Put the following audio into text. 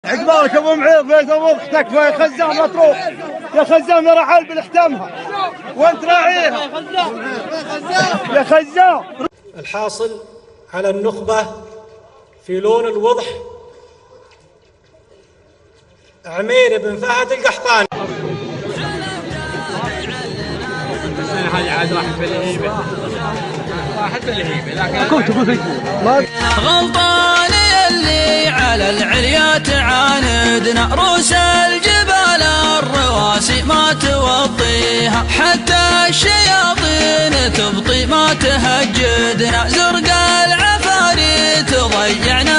عقبالك ابو معيط بيت ابوك تكفى يا خزان مطروح يا خزان رحل بالاحتامها وانت راعيها يا خزان. الحاصل على النخبة في لون الوضح عمير بن فهد القحطاني. هذه عاد راحت بالهيبة لكن غلطان اللي على العليا تعاندنا روس الجبال الرواسي ما توطيها حتى الشياطين تبطي ما تهجدنا زرق العفاريت ضيعنا